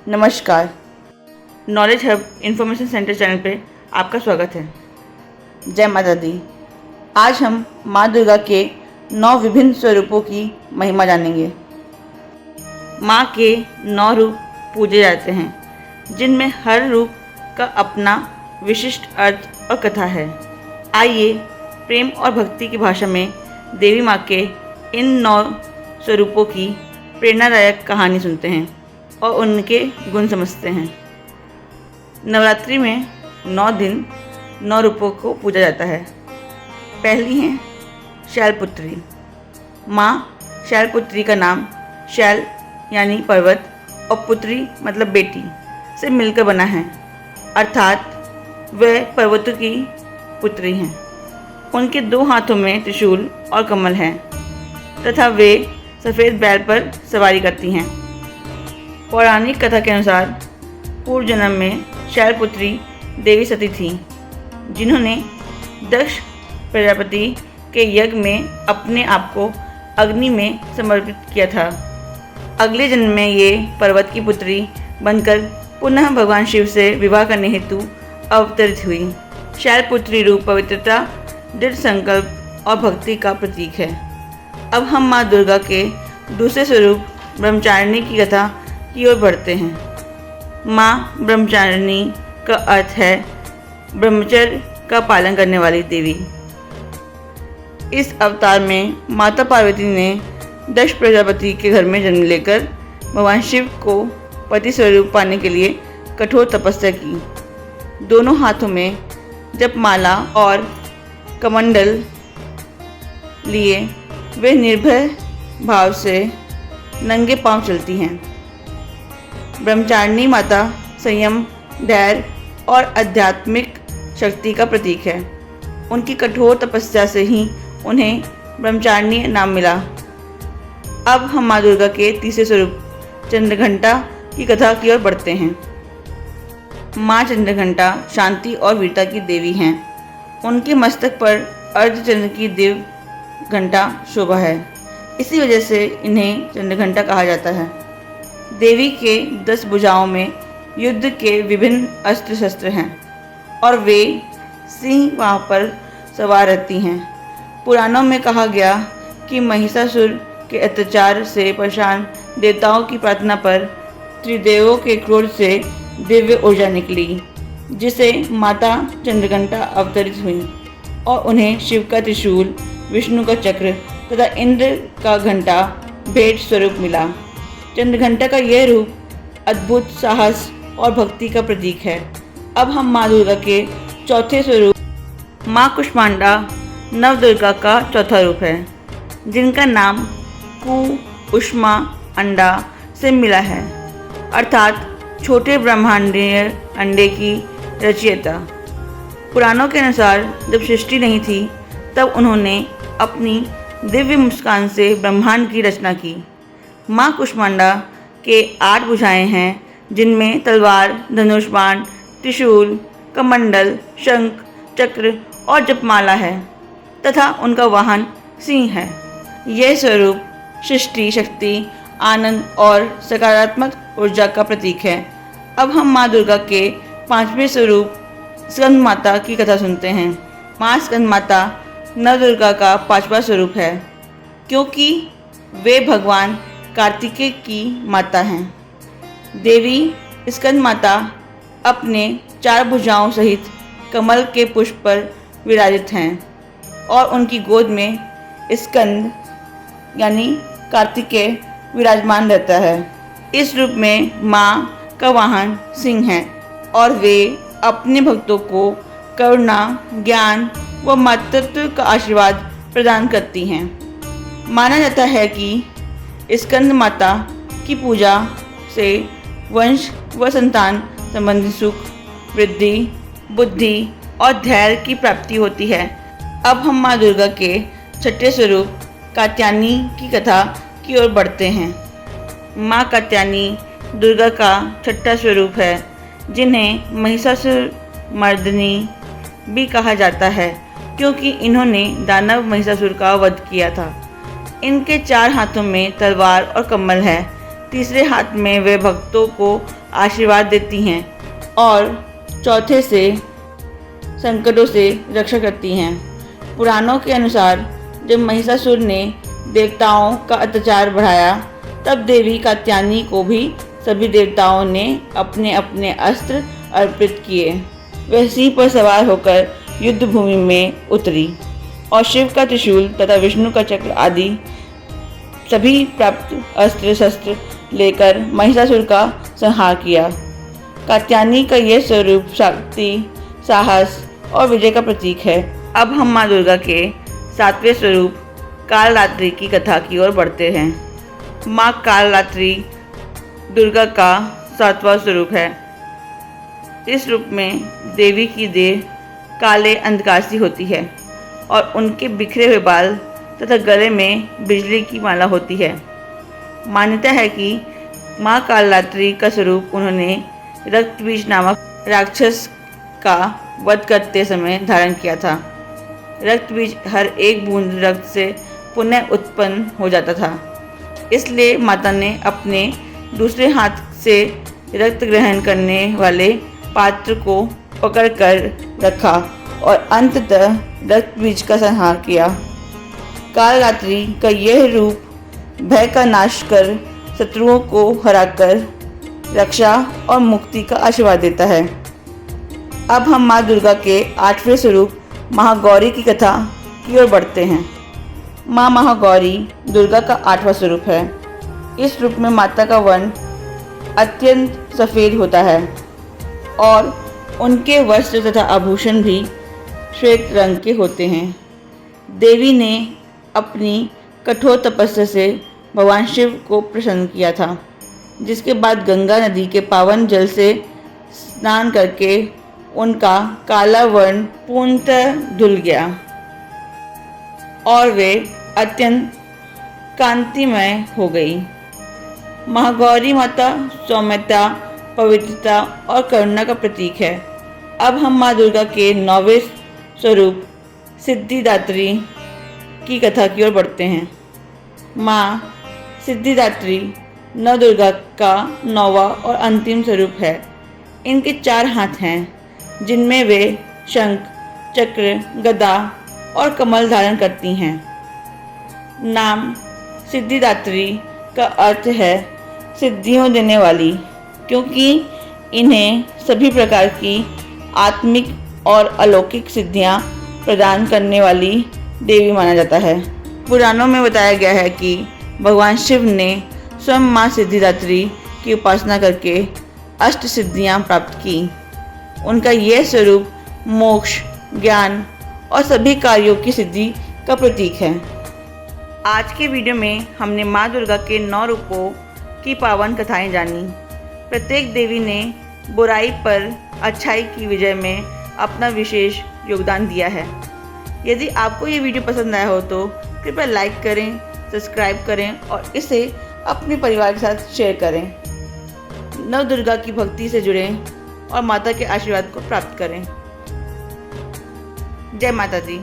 नमस्कार, knowledge hub information centre channel पे आपका स्वागत है। जय माता दी। आज हम माँ दुर्गा के 9 विभिन्न स्वरूपों की महिमा जानेंगे। माँ के 9 रूप पूजे जाते हैं, जिनमें हर रूप का अपना विशिष्ट अर्थ और कथा है। आइए प्रेम और भक्ति की भाषा में देवी माँ के इन 9 स्वरूपों की प्रेरणादायक कहानी सुनते हैं और उनके गुण समझते हैं। नवरात्रि में 9 दिन 9 रूपों को पूजा जाता है। पहली है शैलपुत्री। माँ शैलपुत्री का नाम शैल यानी पर्वत और पुत्री मतलब बेटी से मिलकर बना है, अर्थात वे पर्वतों की पुत्री हैं। उनके 2 हाथों में त्रिशूल और कमल है तथा वे सफ़ेद बैल पर सवारी करती हैं। पौराणिक कथा के अनुसार पूर्व जन्म में शैलपुत्री देवी सती थीं, जिन्होंने दक्ष प्रजापति के यज्ञ में अपने आप को अग्नि में समर्पित किया था। अगले जन्म में ये पर्वत की पुत्री बनकर पुनः भगवान शिव से विवाह करने हेतु अवतरित हुई। शैलपुत्री रूप पवित्रता, दृढ़ संकल्प और भक्ति का प्रतीक है। अब हम माँ दुर्गा के दूसरे स्वरूप ब्रह्मचारिणी की कथा की ओर बढ़ते हैं। माँ ब्रह्मचारिणी का अर्थ है ब्रह्मचर्य का पालन करने वाली देवी। इस अवतार में माता पार्वती ने दक्ष प्रजापति के घर में जन्म लेकर भगवान शिव को पति स्वरूप पाने के लिए कठोर तपस्या की। दोनों हाथों में जपमाला और कमंडल लिए वे निर्भय भाव से नंगे पांव चलती हैं। ब्रह्मचारिणी माता संयम, धैर्य और आध्यात्मिक शक्ति का प्रतीक है। उनकी कठोर तपस्या से ही उन्हें ब्रह्मचारिणी नाम मिला। अब हम माँ दुर्गा के तीसरे स्वरूप चंद्रघंटा की कथा की ओर बढ़ते हैं। माँ चंद्रघंटा शांति और वीरता की देवी हैं। उनके मस्तक पर अर्धचंद्र की दिव्य घंटा शोभा है। इसी वजह से इन्हें चंद्रघंटा कहा जाता है। देवी के 10 भुजाओं में युद्ध के विभिन्न अस्त्र शस्त्र हैं और वे सिंह वहाँ पर सवार रहती हैं। पुराणों में कहा गया कि महिषासुर के अत्याचार से परेशान देवताओं की प्रार्थना पर त्रिदेवों के क्रोध से दिव्य ऊर्जा निकली, जिसे माता चंद्रघंटा अवतरित हुई और उन्हें शिव का त्रिशूल, विष्णु का चक्र तथा इंद्र का घंटा भेंट स्वरूप मिला। चंद्रघंटा का यह रूप अद्भुत साहस और भक्ति का प्रतीक है। अब हम माँ दुर्गा के चौथे स्वरूप माँ कुष्मांडा नवदुर्गा का चौथा रूप है, जिनका नाम कु उष्मा अंडा से मिला है, अर्थात छोटे ब्रह्मांडीय अंडे की रचयिता। पुराणों के अनुसार जब सृष्टि नहीं थी तब उन्होंने अपनी दिव्य मुस्कान से ब्रह्मांड की रचना की। माँ कुष्मांडा के 8 भुजाएं हैं, जिनमें तलवार, धनुष बाण, त्रिशूल, कमंडल, शंख, चक्र और जपमाला है तथा उनका वाहन सिंह है। यह स्वरूप सृष्टि शक्ति, आनंद और सकारात्मक ऊर्जा का प्रतीक है। अब हम माँ दुर्गा के 5वें स्वरूप स्कंद माता की कथा सुनते हैं। माँ स्कंद माता नवदुर्गा का 5वां स्वरूप है, क्योंकि वे भगवान कार्तिकेय की माता हैं। देवी स्कंद माता अपने 4 भुजाओं सहित कमल के पुष्प पर विराजित हैं और उनकी गोद में स्कंद यानी कार्तिकेय विराजमान रहता है। इस रूप में माँ का वाहन सिंह है और वे अपने भक्तों को करुणा, ज्ञान व मातृत्व का आशीर्वाद प्रदान करती हैं। माना जाता है कि स्कंद माता की पूजा से वंश व संतान संबंधी सुख, वृद्धि, बुद्धि और धैर्य की प्राप्ति होती है। अब हम माँ दुर्गा के 6ठे स्वरूप कात्यायनी की कथा की ओर बढ़ते हैं। माँ कात्यायनी दुर्गा का 6ठा स्वरूप है, जिन्हें महिषासुर मर्दिनी भी कहा जाता है, क्योंकि इन्होंने दानव महिषासुर का वध किया था। इनके 4 हाथों में तलवार और कमल है। तीसरे हाथ में वे भक्तों को आशीर्वाद देती हैं और चौथे से संकटों से रक्षा करती हैं। पुराणों के अनुसार जब महिषासुर ने देवताओं का अत्याचार बढ़ाया, तब देवी कात्यायनी को भी सभी देवताओं ने अपने अपने अस्त्र अर्पित किए। वह सिंह पर सवार होकर युद्ध भूमि में उतरी और शिव का त्रिशूल तथा विष्णु का चक्र आदि सभी प्राप्त अस्त्र शस्त्र लेकर महिषासुर का संहार किया। कात्यायनी का यह स्वरूप शक्ति, साहस और विजय का प्रतीक है। अब हम माँ दुर्गा के 7वें स्वरूप कालरात्रि की कथा की ओर बढ़ते हैं। माँ कालरात्रि दुर्गा का 7वां स्वरूप है। इस रूप में देवी की देह काले अंधकार सी होती है और उनके बिखरे हुए बाल तथा गले में बिजली की माला होती है। मान्यता है कि माँ कालरात्रि का स्वरूप उन्होंने रक्तबीज नामक राक्षस का वध करते समय धारण किया था। रक्तबीज हर एक बूंद रक्त से पुनः उत्पन्न हो जाता था, इसलिए माता ने अपने दूसरे हाथ से रक्त ग्रहण करने वाले पात्र को पकड़कर रखा और अंततः रक्तबीज का संहार किया। कालरात्रि का यह रूप भय का नाश कर शत्रुओं को हराकर रक्षा और मुक्ति का आशीर्वाद देता है। अब हम माँ दुर्गा के 8वें स्वरूप महागौरी की कथा की ओर बढ़ते हैं। माँ महागौरी दुर्गा का 8वां स्वरूप है। इस रूप में माता का वर्ण अत्यंत सफ़ेद होता है और उनके वस्त्र तथा आभूषण भी श्वेत रंग के होते हैं। देवी ने अपनी कठोर तपस्या से भगवान शिव को प्रसन्न किया था, जिसके बाद गंगा नदी के पावन जल से स्नान करके उनका काला वर्ण पूर्णतः धुल गया और वे अत्यंत कांतिमय हो गई। महागौरी माता सौम्यता, पवित्रता और करुणा का प्रतीक है। अब हम माँ दुर्गा के 9वें स्वरूप सिद्धिदात्री की कथा की ओर बढ़ते हैं। माँ सिद्धिदात्री नवदुर्गा का 9वां और अंतिम स्वरूप है। इनके 4 हाथ हैं, जिनमें वे शंख, चक्र, गदा और कमल धारण करती हैं। नाम सिद्धिदात्री का अर्थ है सिद्धियों देने वाली, क्योंकि इन्हें सभी प्रकार की आत्मिक और अलौकिक सिद्धियां प्रदान करने वाली देवी माना जाता है। पुराणों में बताया गया है कि भगवान शिव ने स्वयं माँ सिद्धिदात्री की उपासना करके अष्ट सिद्धियां प्राप्त की। उनका यह स्वरूप मोक्ष, ज्ञान और सभी कार्यों की सिद्धि का प्रतीक है। आज के वीडियो में हमने माँ दुर्गा के 9 रूपों की पावन कथाएं जानी। प्रत्येक देवी ने बुराई पर अच्छाई की विजय में अपना विशेष योगदान दिया है। यदि आपको ये वीडियो पसंद आया हो तो कृपया लाइक करें, सब्सक्राइब करें और इसे अपने परिवार के साथ शेयर करें। नव दुर्गा की भक्ति से जुड़ें और माता के आशीर्वाद को प्राप्त करें। जय माता दी।